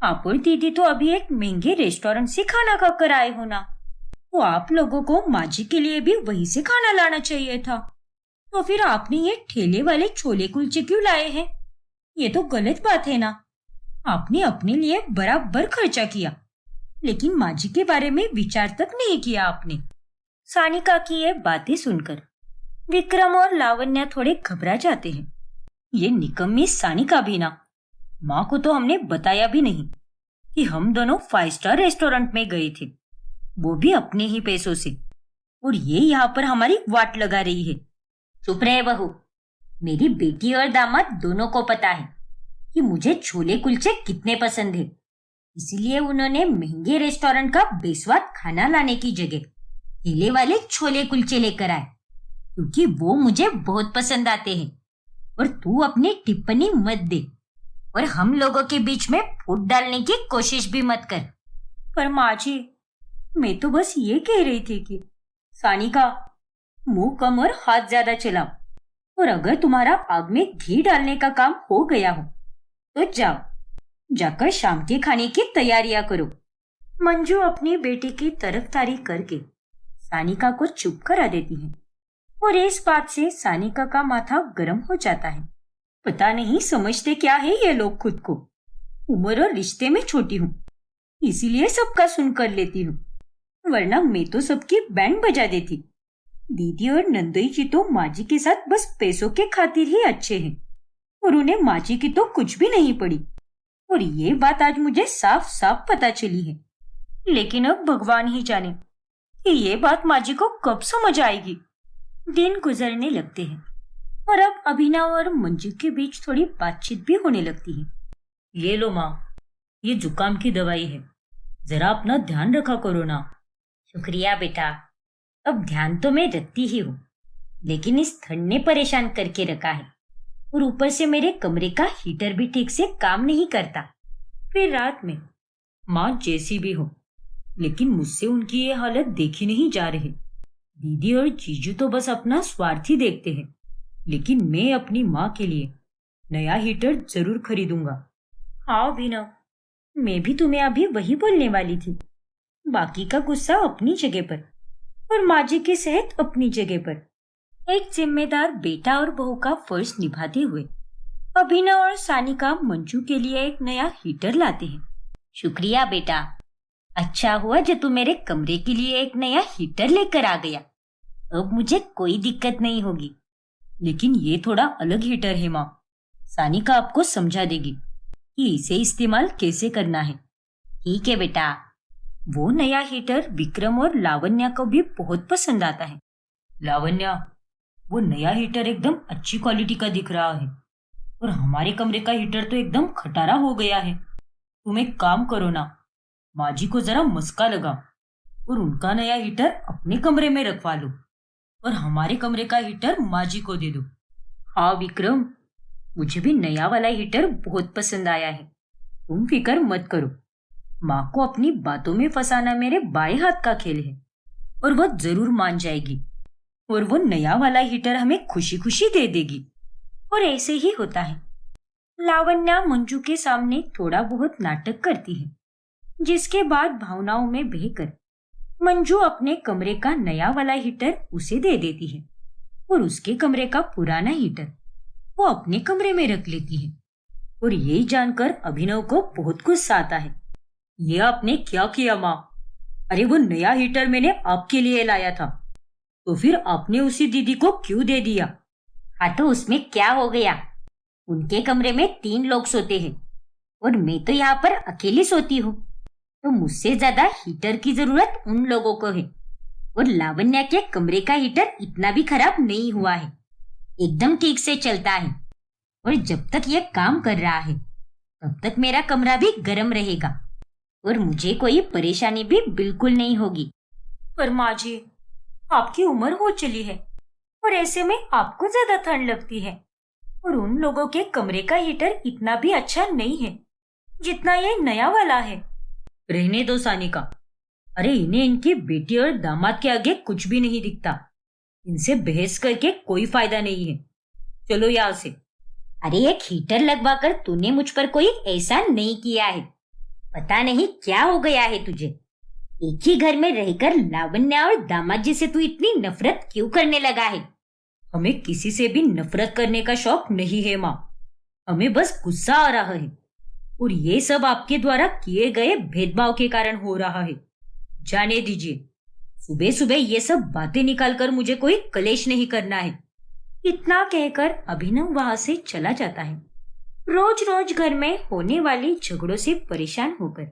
आप और दीदी तो अभी एक महंगे रेस्टोरेंट से खाना खाकर आए हो ना, तो आप लोगों को माँ जी के लिए भी वहीं से खाना लाना चाहिए था। तो फिर आपने ये ठेले वाले छोले कुलचे क्यों लाए हैं? ये तो गलत बात है ना। आपने अपने लिए बराबर खर्चा किया, लेकिन माँ जी के बारे में विचार तक नहीं किया आपने। सानिका की ये बातें सुनकर विक्रम और लावण्या थोड़े घबरा जाते हैं। ये निकम्मी सानिका भी ना, माँ को तो हमने बताया भी नहीं कि हम दोनों 5 स्टार रेस्टोरेंट में गए थे, वो भी अपने ही पैसों से, और ये यहाँ पर हमारी वाट लगा रही है। चुप रहे बहू, मेरी बेटी और दामाद दोनों को पता है कि मुझे छोले कुलचे कितने पसंद है। इसीलिए उन्होंने महंगे रेस्टोरेंट का बेस्वाद खाना लाने की जगह ठेले वाले छोले कुलचे लेकर आए। क्योंकि वो मुझे बहुत पसंद आते हैं। और तू अपनी टिप्पणी मत दे और हम लोगों के बीच में फूट डालने की कोशिश भी मत कर। पर माँ जी, मैं तो बस ये कह रही थी कि सानिका, मुंह कम और हाथ ज्यादा चलाओ, और अगर तुम्हारा आग में घी डालने का काम हो गया हो तो जाओ, जाकर शाम के खाने की तैयारियां करो। मंजू अपनी बेटी की तरफदारी करके सानिका को चुप करा देती है और इस बात से सानिका का माथा गर्म हो जाता है। पता नहीं समझते क्या है ये लोग खुद को। उम्र और रिश्ते में छोटी हूँ, इसीलिए सबका सुन कर लेती हूँ, वरना मैं तो सबकी बैंड बजा देती। दीदी और नंदोई जी तो माँ जी के साथ बस पैसों के खातिर ही अच्छे हैं, और उन्हें माँ जी की तो कुछ भी नहीं पड़ी। और ये बात आज मुझे साफ साफ पता चली है। लेकिन अब भगवान ही जाने कि ये बात माँ जी को कब समझ आएगी। दिन गुजरने लगते हैं और अब अभिनव और मंजू के बीच थोड़ी बातचीत भी होने लगती है। ये लो माँ, ये जुकाम की दवाई है, जरा अपना ध्यान रखा करो ना। शुक्रिया बेटा, अब ध्यान तो मैं रखती ही हूँ, लेकिन इस ठंड ने परेशान करके रखा है, और ऊपर से मेरे कमरे का हीटर भी ठीक से काम नहीं करता। फिर रात में माँ जैसी भी हो, लेकिन मुझसे उनकी ये हालत देखी नहीं जा रही। दीदी और जीजू तो बस अपना स्वार्थ ही देखते हैं, लेकिन मैं अपनी माँ के लिए नया हीटर जरूर खरीदूंगा। हाँ अभिनव, मैं भी तुम्हें अभी वही बोलने वाली थी। बाकी का गुस्सा अपनी जगह पर और माँ जी की सेहत अपनी जगह पर। एक जिम्मेदार बेटा और बहू का फर्ज निभाते हुए अभिनव और सानिका मंजू के लिए एक नया हीटर लाते हैं। शुक्रिया बेटा, अच्छा हुआ जो तू मेरे कमरे के लिए एक नया हीटर लेकर आ गया। अब मुझे कोई दिक्कत नहीं होगी। लेकिन ये थोड़ा अलग हीटर है माँ, सानिका आपको समझा देगी कि इसे इस्तेमाल कैसे करना है। ठीक है बेटा। वो नया हीटर विक्रम और लावण्या को भी बहुत पसंद आता है। लावण्या, वो नया हीटर एकदम अच्छी क्वालिटी का दिख रहा है, और हमारे कमरे का हीटर तो एकदम खटारा हो गया है। तुम एक काम करो ना, माँ जी को जरा मस्का लगाओ और उनका नया हीटर अपने कमरे में रखवा लो, और हमारे कमरे का हीटर माँ जी को दे दो। हाँ विक्रम, मुझे भी नया वाला हीटर बहुत पसंद आया है। तुम फिक्र मत करो। माँ को अपनी बातों में फंसाना मेरे बाएं हाथ का खेल है, और वह जरूर मान जाएगी, और वो नया वाला हीटर हमें खुशी खुशी दे देगी। और ऐसे ही होता है। लावण्या मंजू के सामने थोड़ा बहुत नाटक करती है, जिसके बाद भावनाओं में बहकर मंजू अपने कमरे का नया वाला हीटर उसे दे देती है, और उसके कमरे का पुराना हीटर वो अपने कमरे में रख लेती है। और यही जानकर अभिनव को बहुत गुस्सा आता है। ये आपने क्या किया माँ? अरे वो नया हीटर मैंने आपके लिए लाया था, तो फिर आपने उसी दीदी को क्यों दे दिया? हाँ तो उसमें क्या हो गया? उनके कमरे में 3 लोग सोते हैं, और मैं तो यहाँ पर अकेली सोती हूँ, तो मुझसे ज्यादा हीटर की जरूरत उन लोगों को है। और लावण्या के कमरे का हीटर इतना भी खराब नहीं हुआ है, एकदम ठीक से चलता है, और जब तक ये काम कर रहा है तब तक मेरा कमरा भी गर्म रहेगा, और मुझे कोई परेशानी भी बिल्कुल नहीं होगी। पर माँ जी, आपकी उम्र हो चली है, और ऐसे में आपको ज्यादा ठंड लगती है, और उन लोगों के कमरे का हीटर इतना भी अच्छा नहीं है जितना ये नया वाला है। रहने दो सानिका, अरे इन्हें इनकी बेटी और दामाद के आगे कुछ भी नहीं दिखता। इनसे बहस करके कोई फायदा नहीं है, चलो यहाँ से। अरे एक हीटर लगवाकर तूने मुझ पर कोई एहसान नहीं किया है। पता नहीं क्या हो गया है तुझे। एक ही घर में रहकर लावण्या और दामाद जी से तू इतनी नफरत क्यों करने लगा है? हमें किसी से भी नफरत करने का शौक नहीं है माँ, हमें बस गुस्सा आ रहा है, और ये सब आपके द्वारा किए गए भेदभाव के कारण हो रहा है। जाने दीजिए, सुबह सुबह ये सब बातें निकालकर मुझे कोई कलेश नहीं करना है। इतना कहकर अभिनव वहां से चला जाता है। रोज रोज घर में होने वाली झगड़ों से परेशान होकर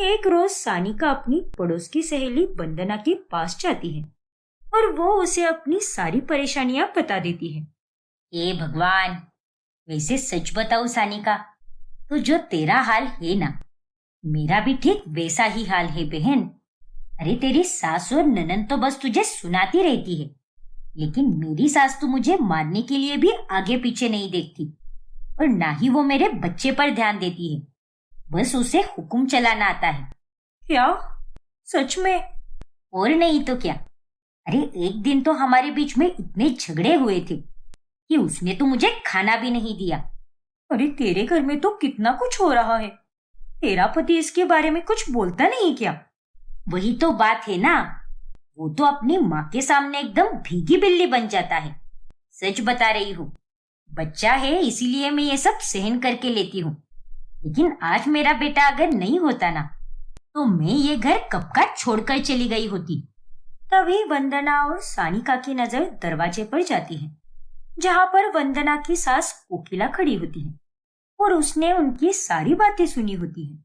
एक रोज सानिका अपनी पड़ोस की सहेली वंदना के पास जाती है, और वो उसे अपनी सारी परेशानियां बता देती है। हे भगवान, वैसे सच बताओ सानिका, तो जो तेरा हाल है ना, मेरा भी ठीक वैसा ही हाल है बहन। अरे तेरी सास और ननद तो बस तुझे सुनाती रहती है, लेकिन मेरी सास तो मुझे मारने के लिए भी आगे पीछे नहीं देखती और ना ही वो मेरे बच्चे पर ध्यान देती है। बस उसे हुक्म चलाना आता है। क्या? सच में? और नहीं तो क्या। अरे एक दिन तो हमारे बीच में इतने झगड़े हुए थे कि उसने तो मुझे खाना भी नहीं दिया। अरे तेरे घर में तो कितना कुछ हो रहा है। तेरा पति इसके बारे में कुछ बोलता नहीं क्या? वही तो बात है ना, वो तो अपनी माँ के सामने एकदम भीगी बिल्ली बन जाता है। सच बता रही हूँ, बच्चा है इसीलिए मैं ये सब सहन करके लेती हूँ। लेकिन आज मेरा बेटा अगर नहीं होता ना, तो मैं ये घर कब का छोड़कर चली गई होती। तभी वंदना और सानिका की नजर दरवाजे पर जाती है, जहां पर वंदना की सास कोकिला खड़ी होती है और उसने उनकी सारी बातें सुनी होती है।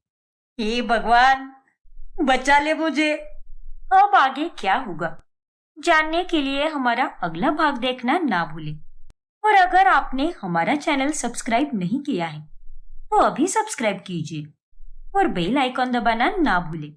हे भगवान, बचा ले मुझे। अब आगे क्या होगा जानने के लिए हमारा अगला भाग देखना ना भूलें। और अगर आपने हमारा चैनल सब्सक्राइब नहीं किया है तो अभी सब्सक्राइब कीजिए और बेल आइकॉन दबाना ना भूलें